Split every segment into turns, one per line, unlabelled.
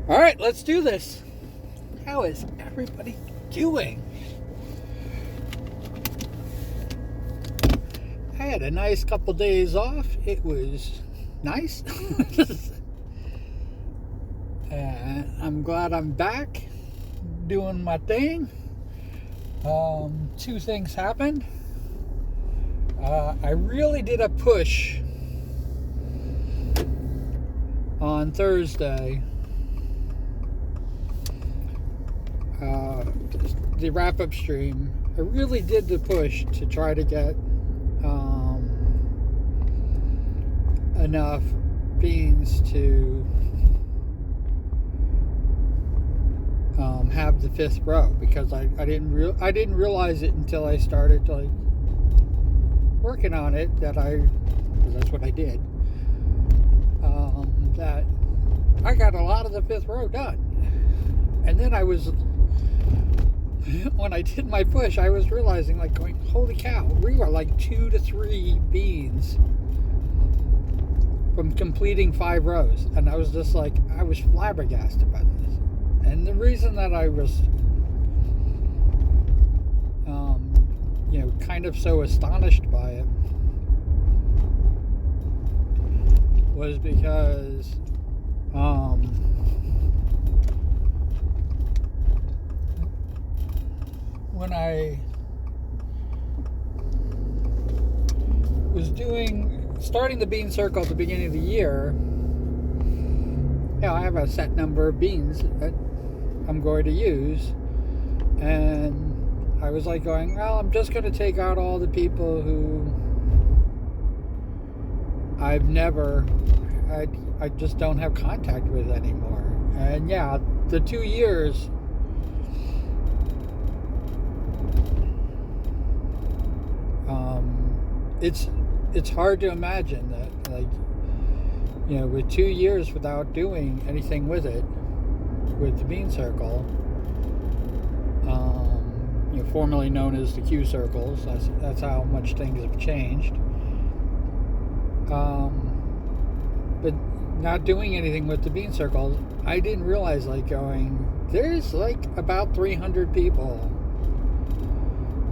All right, let's do this. How is everybody doing? I had a nice couple days off. It was nice. And I'm glad I'm back doing my thing. Two things happened. I really did a push on Thursday. The wrap-up stream. I really did the push to try to get enough beans to have the fifth row, because I didn't realize it until I started working on it because that's what I did. That I got a lot of the fifth row done, and then when I did my push, I was realizing, going, holy cow, we were 2 to 3 beans from completing 5 rows. And I was just I was flabbergasted by this. And the reason that I was, kind of so astonished by it was because, when I was starting the bean circle at the beginning of the year, I have a set number of beans that I'm going to use, and I was going, well, I'm just going to take out all the people who I just don't have contact with anymore. And the 2 years, it's hard to imagine that, with 2 years without doing anything with it, with the bean circle, formerly known as the Q circles. That's how much things have changed. But not doing anything with the bean circles, I didn't realize there's about 300 people,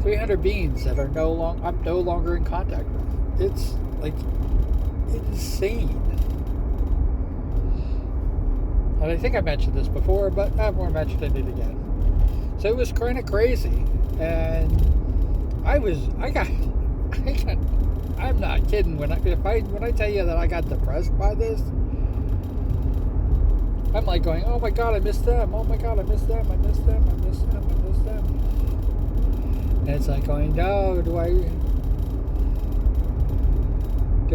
300 beans that I'm no longer in contact with. It's insane. And I think I mentioned this before, but I haven't mentioned it again. So it was kind of crazy, and I'm not kidding when I tell you that I got depressed by this. I'm going, oh my God, I missed them. Oh my God, I missed them. I missed them. I missed them. I missed them. And it's going, no, do I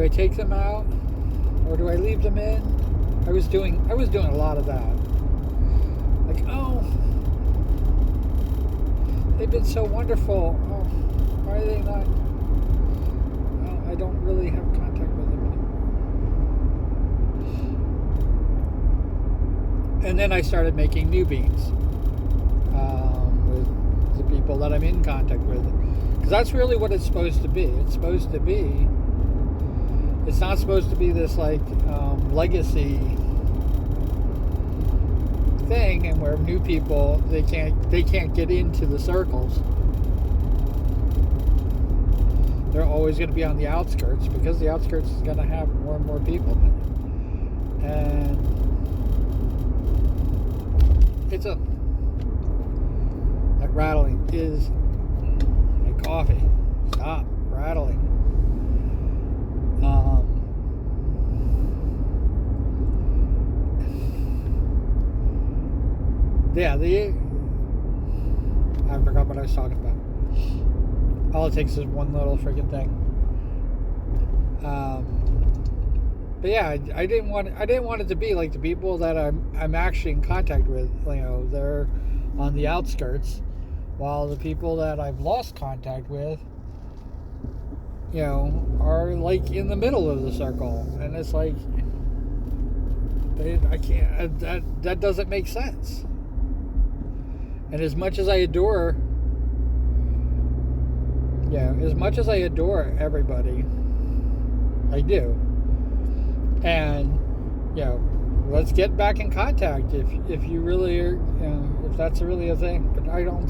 take them out, or do I leave them in? I was doing a lot of that. Oh, they've been so wonderful. Oh, why are they not? Well, I don't really have contact with them anymore. And then I started making new beans with the people that I'm in contact with, because that's really what it's supposed to be. It's not supposed to be this legacy thing, and where new people they can't get into the circles. They're always going to be on the outskirts, because the outskirts is going to have more and more people in it. And that rattling is my coffee. Stop rattling. I forgot what I was talking about. All it takes is one little freaking thing. But I didn't want it to be like the people that I'm actually in contact with. They're on the outskirts, while the people that I've lost contact with, are in the middle of the circle, and it's I can't. That doesn't make sense. And as much as I adore everybody, I do. And let's get back in contact if you really are, if that's really a thing. But I don't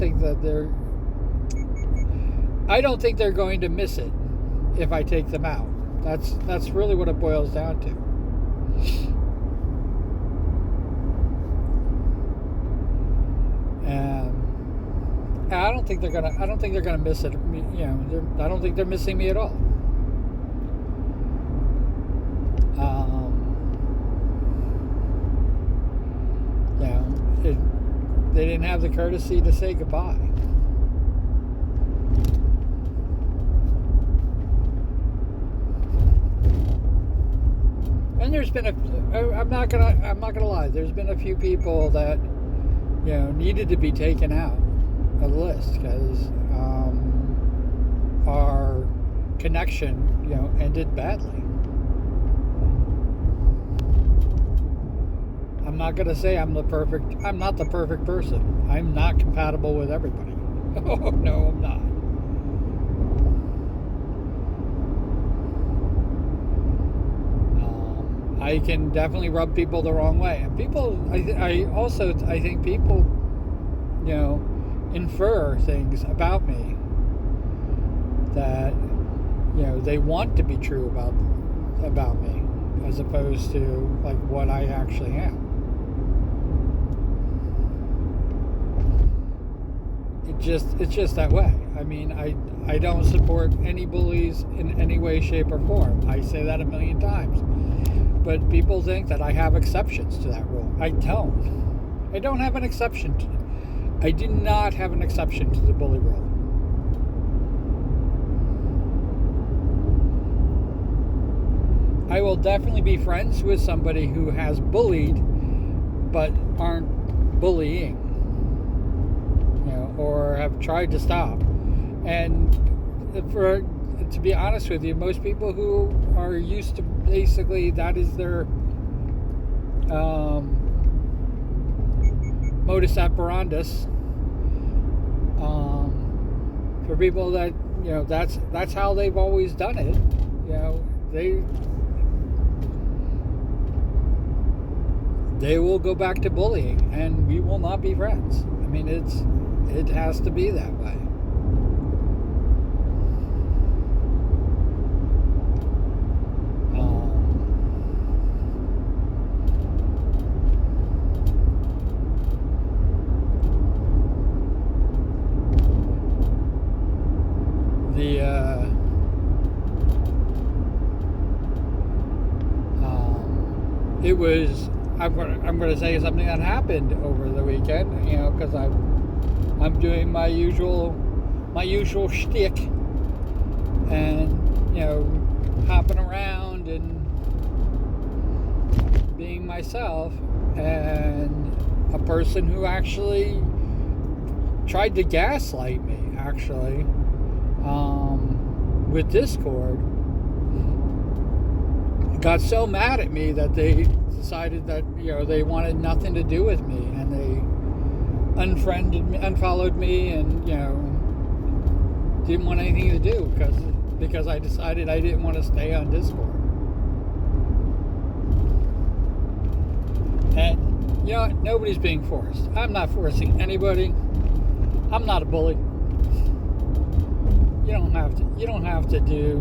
think they're going to miss it if I take them out. That's really what it boils down to. And I don't think they're gonna miss it. I don't think they're missing me at all. They didn't have the courtesy to say goodbye. And there's been I'm not gonna lie. There's been a few people that needed to be taken out of the list because our connection ended badly. I'm not gonna say I'm not the perfect person. I'm not compatible with everybody. Oh no, I'm not. I can definitely rub people the wrong way, and people. I think people, infer things about me that they want to be true about me, as opposed to like what I actually am. It's just that way. I mean, I don't support any bullies in any way, shape, or form. I say that a million times. But people think that I have exceptions to that rule. I don't. I don't have an exception. I do not have an exception to the bully rule. I will definitely be friends with somebody who has bullied but aren't bullying. Or have tried to stop. And to be honest with you, most people who are used to basically that is their modus operandus. For people that that's how they've always done it. They will go back to bullying, and we will not be friends. I mean, it has to be that way. It was. I'm going to say something that happened over the weekend, because I'm doing my usual shtick, and hopping around and being myself, and a person who actually tried to gaslight me with Discord got so mad at me that they decided that they wanted nothing to do with me, and they unfollowed me, and didn't want anything to do because I decided I didn't want to stay on Discord. And nobody's being forced. I'm not forcing anybody. I'm not a bully. You don't have to do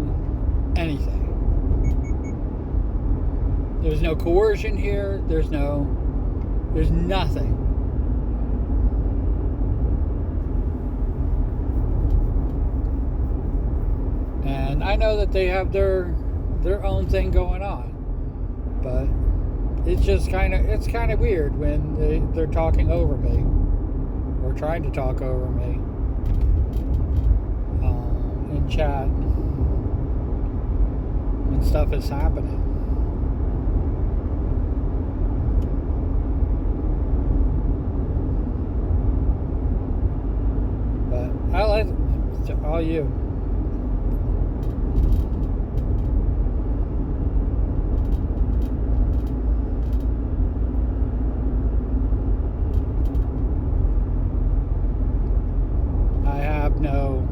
anything. There's no coercion here. There's nothing. And I know that they have their own thing going on, but it's kind of weird when they're talking over me or trying to talk over me in chat when stuff is happening. I like all you. I have no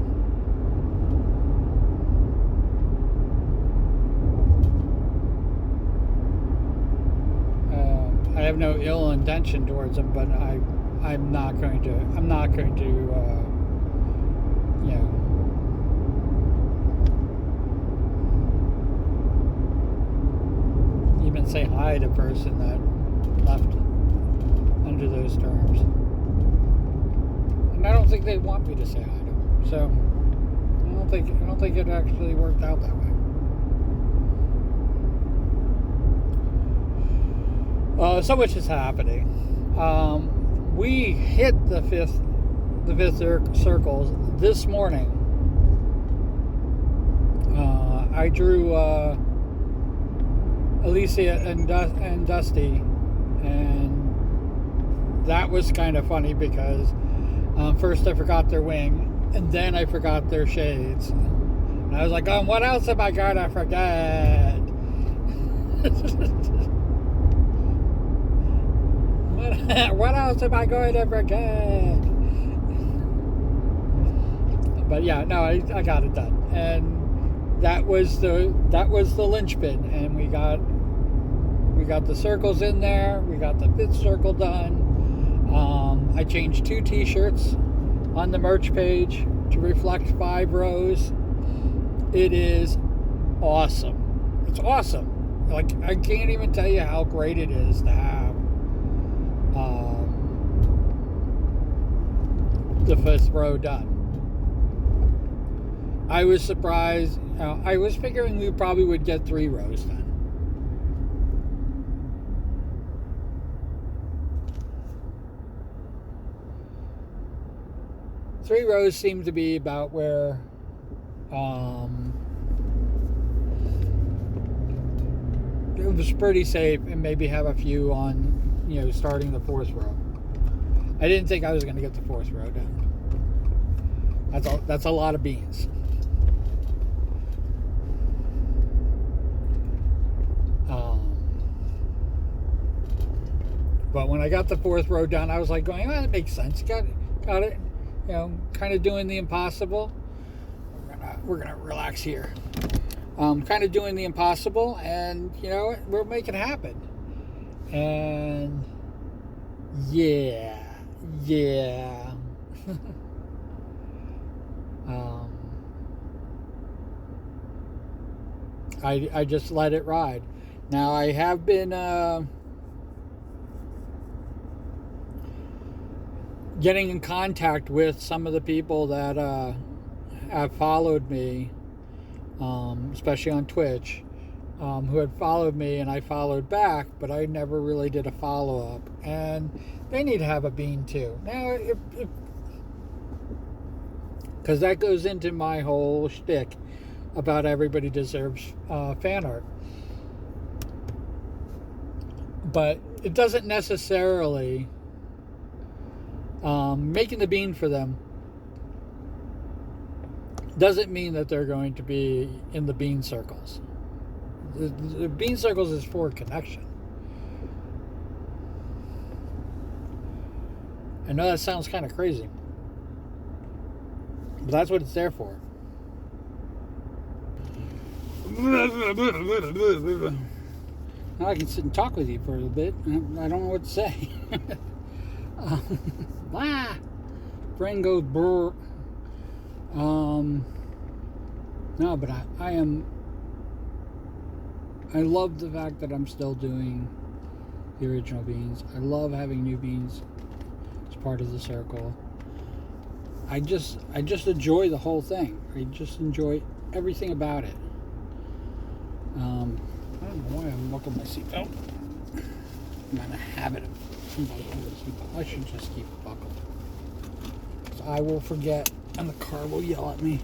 have no ill intention towards them, but I'm not going to you know, even say hi to a person that left under those terms. And I don't think they want me to say hi to them. So I don't think it actually worked out that way. So much is happening. We hit the fifth circles this morning. I drew Alicia and Dusty, and that was kind of funny because first I forgot their wing, and then I forgot their shades. And I was like, what else am I gonna forget? What else am I going to forget? But yeah, no, I got it done, and that was the linchpin, and we got the circles in there. We got the fifth circle done. I changed 2 T-shirts on the merch page to reflect 5 rows. It is awesome. It's awesome. Like, I can't even tell you how great it is to have the 5th row done. I was surprised. I was figuring we probably would get 3 rows done. Three rows seemed to be about where it was pretty safe, and maybe have a few on, starting the 4th row. I didn't think I was going to get the 4th row done. That's a lot of beans. But when I got the 4th row done, I was like going, that makes sense. Got it. Kind of doing the impossible. We're gonna relax here. Kind of doing the impossible, and we're making it happen. And yeah. I just let it ride. Now I have been getting in contact with some of the people that have followed me, especially on Twitch, who had followed me, and I followed back, but I never really did a follow-up. And they need to have a bean too. Now, because that goes into my whole shtick about everybody deserves fan art. But it doesn't necessarily... making the bean for them doesn't mean that they're going to be in the bean circles. The bean circles is for connection. I know that sounds kind of crazy, but that's what it's there for. Now I can sit and talk with you for a little bit. I don't know what to say. Brain goes brr. No, but I love the fact that I'm still doing the original beans. I love having new beans as part of the circle. I just enjoy the whole thing. I just enjoy everything about it. I don't know why I'm buckling my seatbelt. I'm in a habit of buckling the seatbelt. I should just keep it buckled. So I will forget, and the car will yell at me.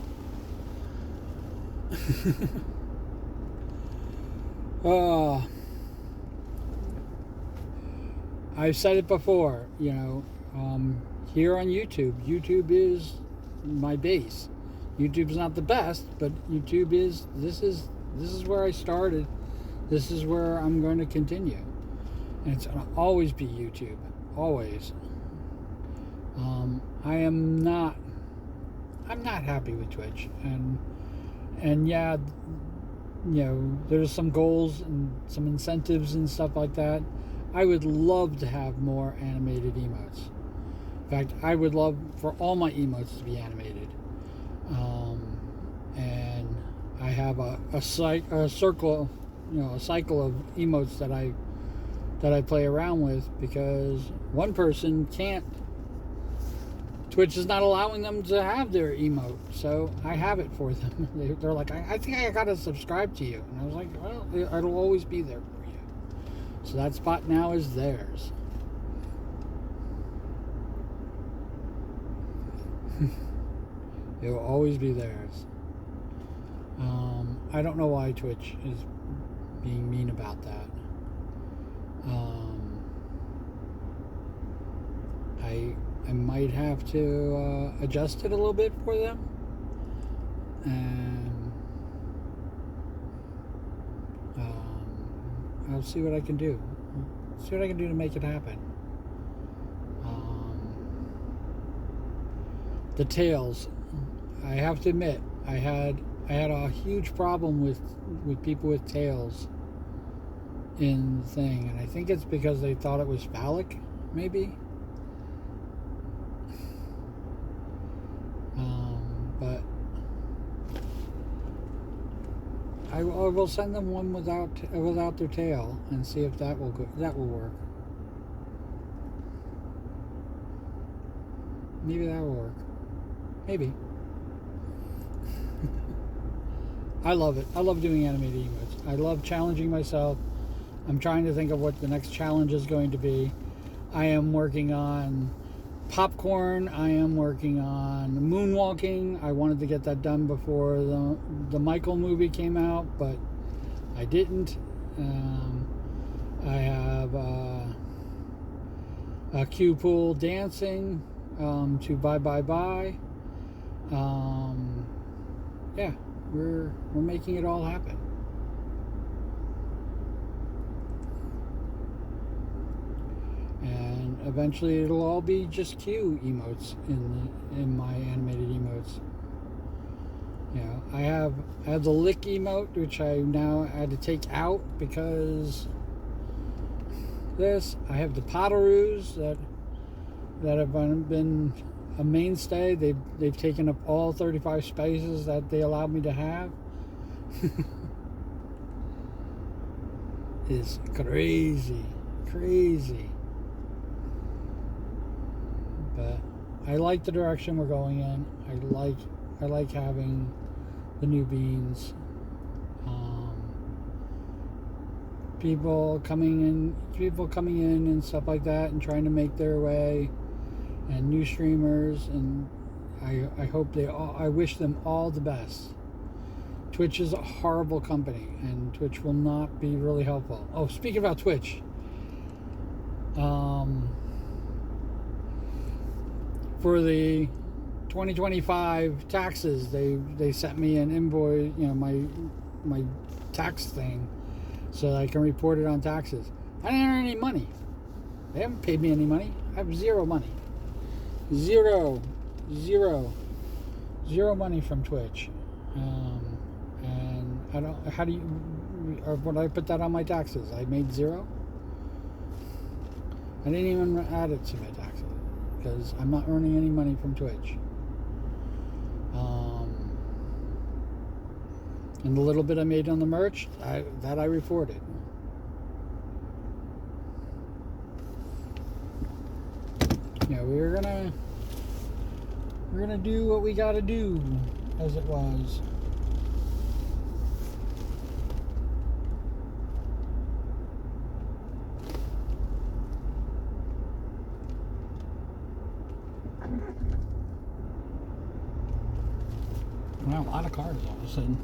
I've said it before, here on YouTube. YouTube is my base. YouTube's not the best, but YouTube is. This is where I started. This is where I'm going to continue, and it's going to always be YouTube. Always. I'm not happy with Twitch, and yeah, there's some goals and some incentives and stuff like that. I would love to have more animated emotes. In fact, I would love for all my emotes to be animated. And I have a circle, a cycle of emotes that I play around with, because one person can't. Twitch is not allowing them to have their emote, so I have it for them. They're like, I think I gotta subscribe to you, and I was like, well, it'll always be there for you. So that spot now is theirs. It will always be theirs. I don't know why Twitch is being mean about that. I might have to adjust it a little bit for them, and I'll see what I can do. See what I can do to make it happen. The tails, I have to admit, I had a huge problem with people with tails in the thing, and I think it's because they thought it was phallic, maybe. But I will send them one without their tail and see if that will work. Maybe that will work. Maybe. I love it. I love doing animated emotes. I love challenging myself. I'm trying to think of what the next challenge is going to be. I am working on popcorn. I am working on moonwalking. I wanted to get that done before the Michael movie came out, but I didn't. I have a Q pool dancing to Bye Bye Bye. Yeah, we're making it all happen. And eventually it'll all be just Q emotes in my animated emotes. I have the lick emote, which I now had to take out because this. I have the Potteroos that have been a mainstay. They've taken up all 35 spaces that they allowed me to have. It's crazy. But I like the direction we're going in. I like having the new beans. People coming in and stuff like that, and trying to make their way, and new streamers, and I hope I wish them all the best. Twitch is a horrible company, and Twitch will not be really helpful. Oh, speaking about Twitch, for the 2025 taxes, they sent me an invoice, my tax thing, so that I can report it on taxes. I didn't earn any money. They haven't paid me any money. I have zero money. Zero money from Twitch. And I don't. How do you? Or would I put that on my taxes? I made zero. I didn't even add it to my taxes because I'm not earning any money from Twitch. And the little bit I made on the merch, I reported. We're gonna do what we gotta do, as it was. Wow, a lot of cars all of a sudden.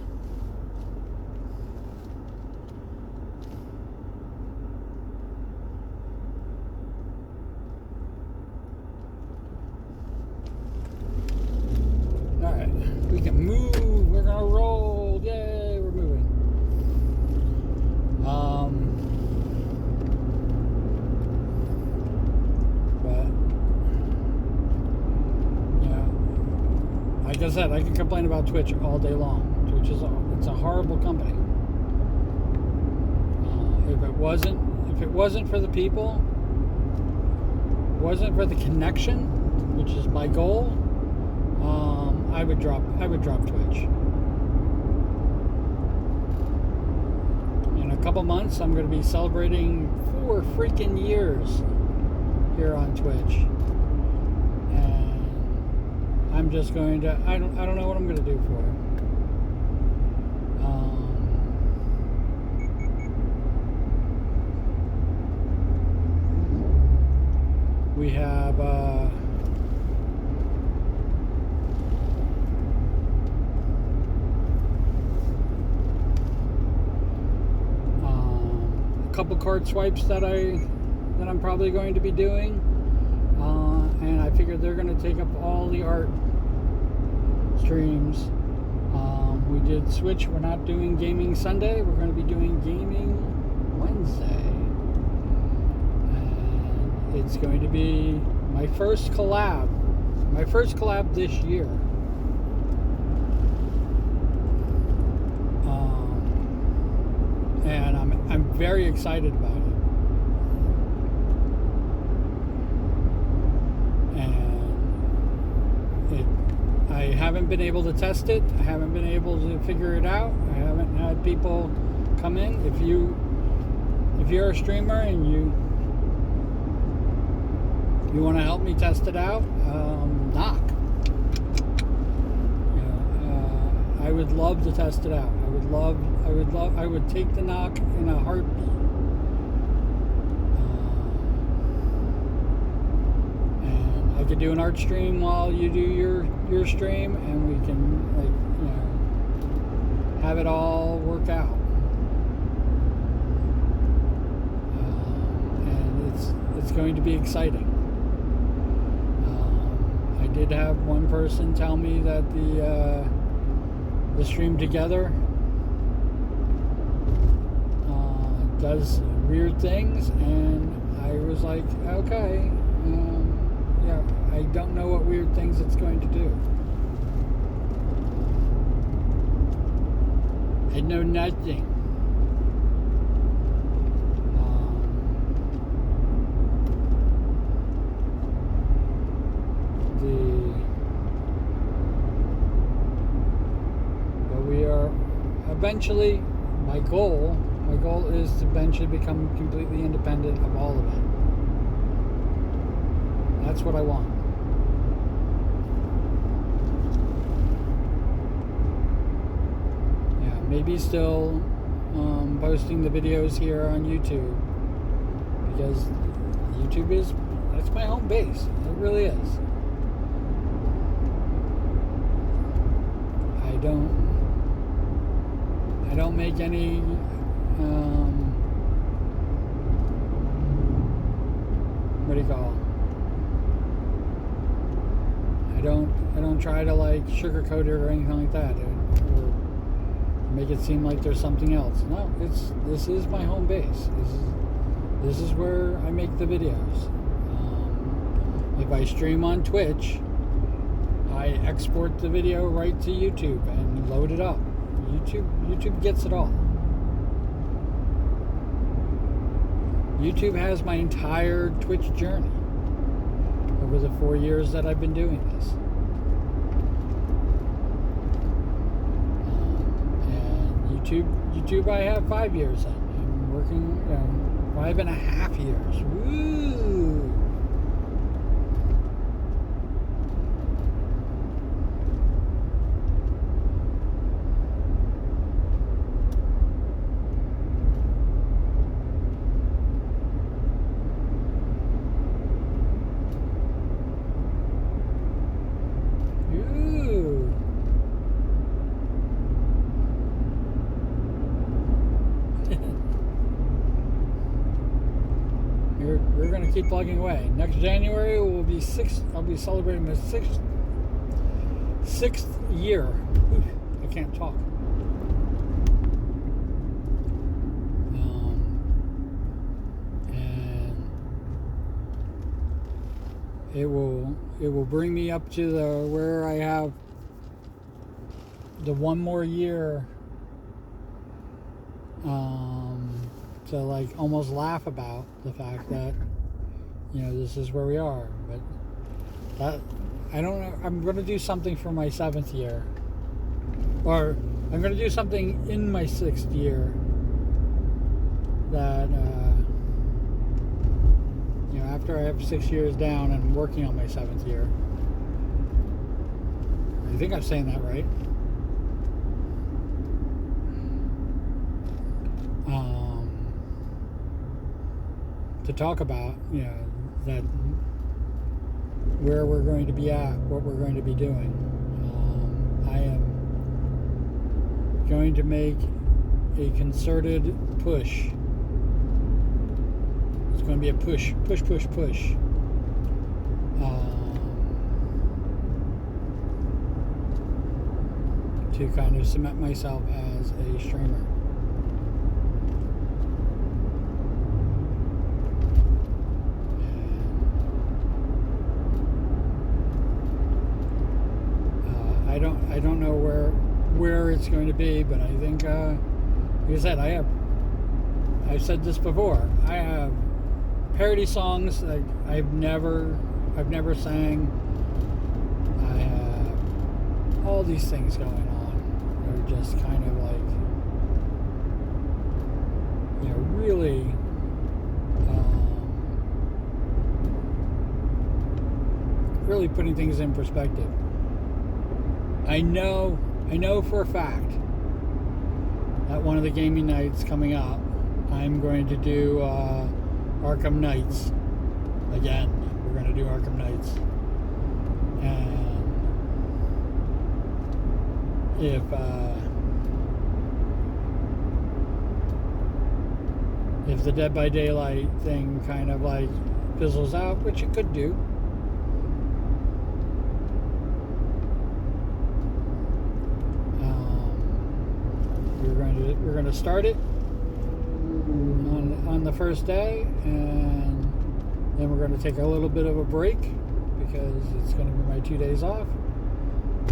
Alright, we can move. We're gonna roll. Yay, we're moving. Like I said, I can complain about Twitch all day long. Twitch it's a horrible company. If if it wasn't for the people, wasn't for the connection, which is my goal, I would drop Twitch. In a couple months, I'm going to be celebrating 4 freaking years here on Twitch, and I'm just going to. I don't know what I'm going to do for it. We have a couple card swipes that I'm probably going to be doing, and I figured they're going to take up all the art streams. We did switch. We're not doing Gaming Sunday. We're going to be doing Gaming Wednesday. It's going to be my first collab this year. And I'm very excited about it. And I haven't been able to test it. I haven't been able to figure it out. I haven't had people come in. If you're a streamer and you want to help me test it out, knock. I would love to test it out. I would take the knock in a heartbeat. And I could do an art stream while you do your stream, and we can have it all work out. And it's going to be exciting. I did have one person tell me that the stream together does weird things, and I was like, okay, yeah, I don't know what weird things it's going to do. I know nothing. But we are eventually, my goal is to eventually become completely independent of all of it. That's what I want. Yeah, maybe still posting the videos here on YouTube, because YouTube that's my home base. It really is. I don't make any what do you call it? I don't try to like sugarcoat it or anything like that, or make it seem like there's something else. No, this is my home base. This is where I make the videos. If I stream on Twitch, I export the video right to YouTube and load it up. YouTube gets it all. YouTube has my entire Twitch journey over the 4 years that I've been doing this. And YouTube I have 5 years in. I'm working 5.5 years. Woo! We're going to keep plugging away. Next January will be I'll be celebrating my sixth year. I can't talk. And it will bring me up to where I have the one more year to like almost laugh about the fact that, you know, this is where we are. But that, I don't know, I'm going to do something for my 7th year, or I'm going to do something in my 6th year that, you know, after I have 6 years down and I'm working on my 7th year. I think I'm saying that right. To talk about, you know, that where we're going to be at, what we're going to be doing. I am going to make a concerted push. It's going to be a push. To kind of cement myself as a streamer. I don't know where it's going to be, but I think, like I said, I've said this before. I have parody songs that I've never sang. I have all these things going on. They're just kind of like, you know, really, really putting things in perspective. I know for a fact that one of the gaming nights coming up, I'm going to do Arkham Knights again. We're going to do Arkham Knights, and if the Dead by Daylight thing kind of like fizzles out, which it could do. We're going to start it on the first day, and then we're going to take a little bit of a break because it's going to be my 2 days off.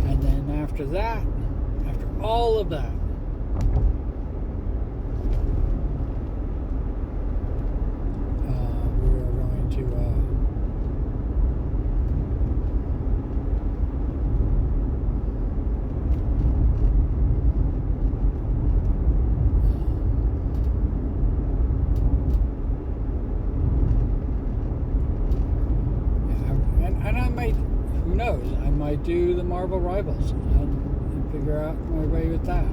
And then after that, after all of that, we are going to I might do the Marvel Rivals and figure out my way with that.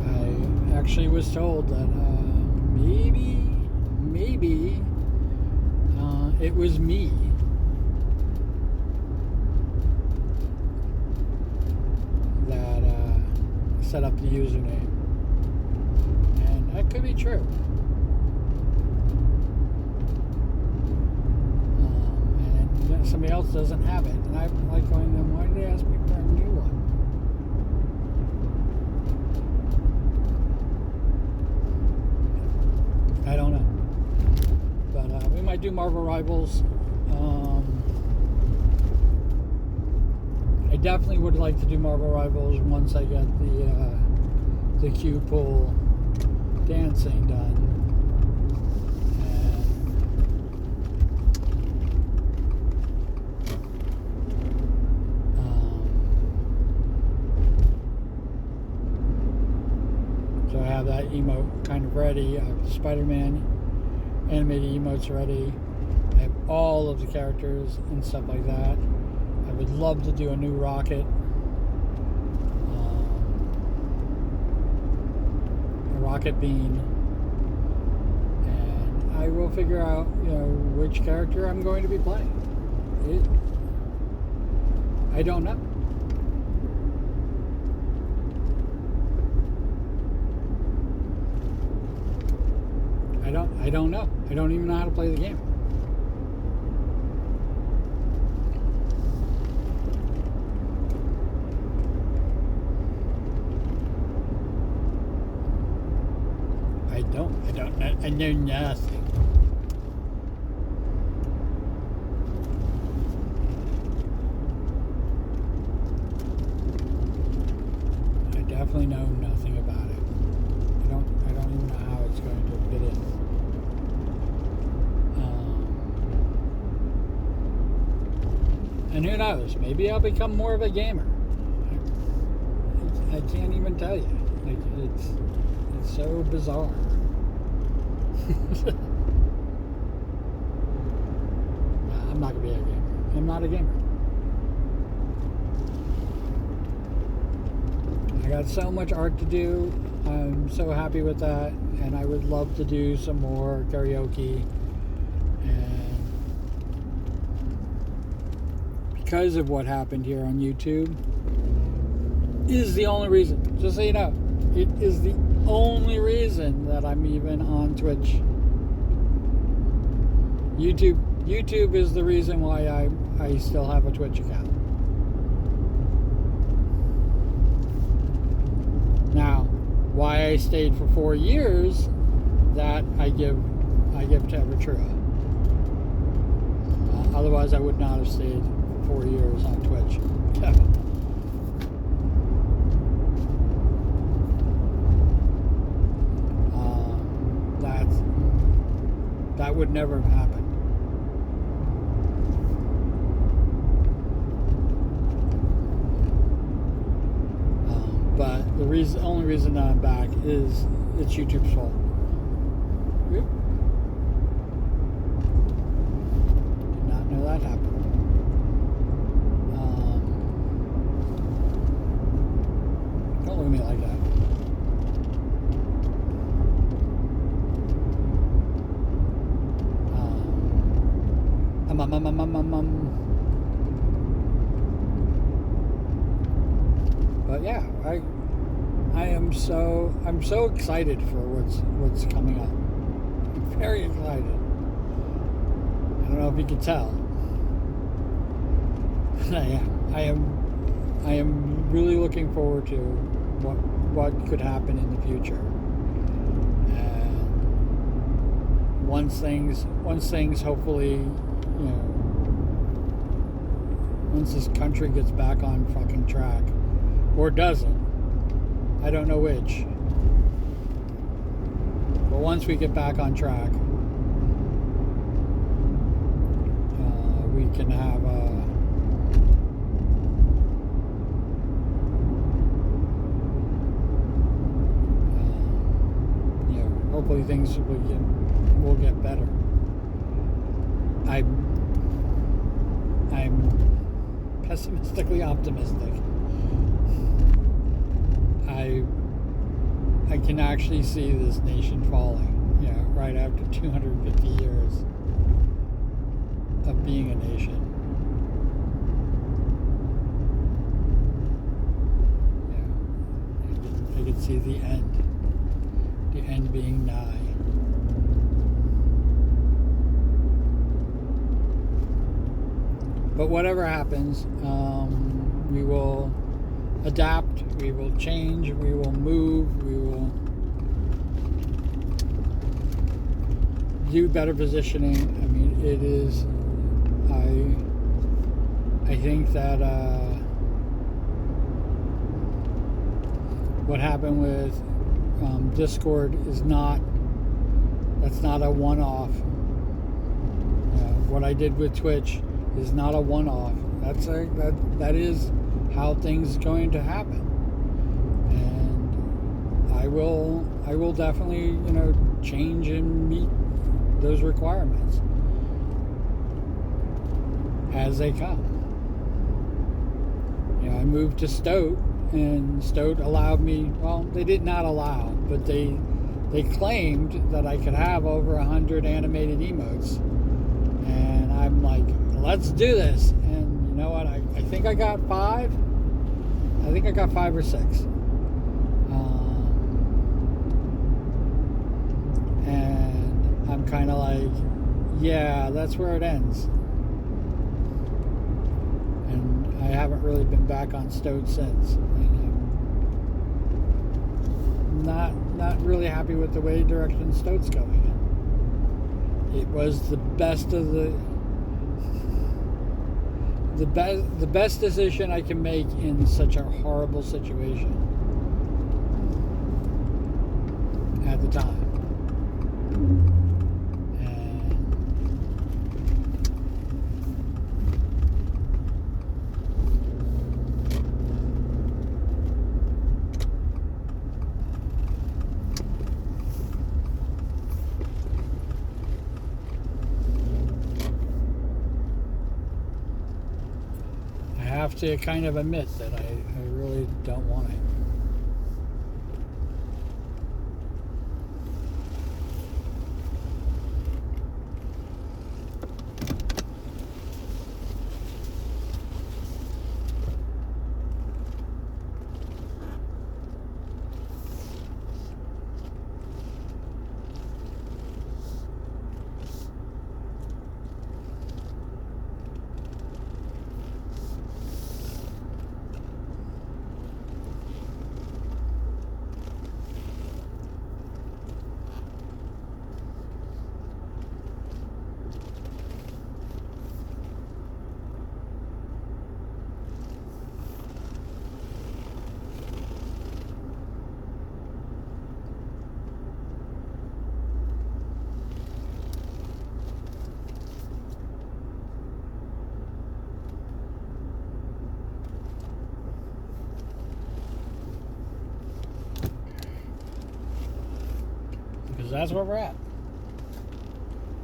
I actually was told that maybe it was me that set up the username, and that could be true. Somebody else doesn't have it, and I'm like going, then why did they ask me for a new one? I don't know, but we might do Marvel Rivals. I definitely would like to do Marvel Rivals once I get the Q pool dancing done. So I have that emote kind of ready. I have Spider-Man animated emotes ready. I have all of the characters and stuff like that. I would love to do a new Rocket. A Rocket Bean. And I will figure out, you know, which character I'm going to be playing. I don't know. I don't know. I don't even know how to play the game. I know nothing. And who knows? Maybe I'll become more of a gamer. I can't even tell you. Like it's so bizarre. Nah, I'm not gonna be a gamer. I'm not a gamer. I got so much art to do. I'm so happy with that, and I would love to do some more karaoke. And because of what happened here on YouTube, is the only reason. Just so you know, it is the only reason that I'm even on Twitch. YouTube is the reason why I still have a Twitch account. Now, why I stayed for 4 years, that I give to Evertrua. Otherwise, I would not have stayed for 4 years on Twitch. That would never have happened. But the only reason that I'm back is it's YouTube's fault. Yep. Did not know that happened. Don't look at me like that. But yeah, I'm so excited for what's coming up. I'm very excited. I don't know if you can tell. I am really looking forward to what could happen in the future. And once things hopefully, once this country gets back on fucking track, or doesn't, I don't know which, but once we get back on track, we can have hopefully things will get better. I'm pessimistically optimistic. I can actually see this nation falling, right after 250 years of being a nation. I can see the end being nigh. But whatever happens, we will adapt, we will change, we will move, we will do better positioning. I mean, it is, I think that what happened with Discord is that's not a one-off. What I did with Twitch is not a one-off. That is how things are going to happen, and I will definitely change and meet those requirements as they come. I moved to Stoat, and Stoat allowed me, well, they did not allow, but they claimed that I could have over 100 animated emotes, and I'm like, let's do this. And you know what, I think I got 5. I think I got 5 or 6. And I'm kind of like, yeah, that's where it ends. And I haven't really been back on Stoat since. And I'm not really happy with the direction Stoat's going in. It was the best of the best decision I can make in such a horrible situation at the time. have to kind of admit that I really don't want it. Because that's where we're at.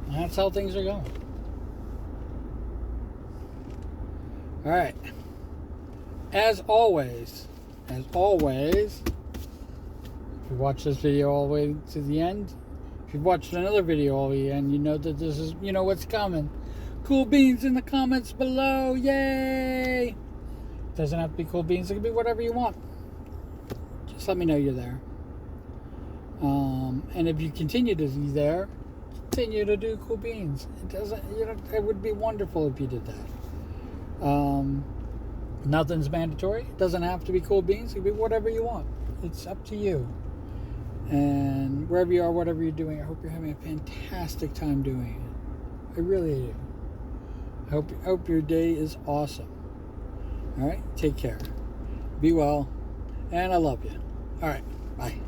And that's how things are going. All right. As always, if you watch this video all the way to the end, if you've watched another video all the way end, you know that this is, you know what's coming. Cool beans in the comments below. Yay! Doesn't have to be cool beans. It can be whatever you want. Just let me know you're there. And if you continue to be there, continue to do cool beans. It doesn't, you know, it would be wonderful if you did that. Nothing's mandatory. It doesn't have to be cool beans. It can be whatever you want. It's up to you. And wherever you are, whatever you're doing, I hope you're having a fantastic time doing it. I really do. I hope your day is awesome. All right, take care. Be well, and I love you. All right, bye.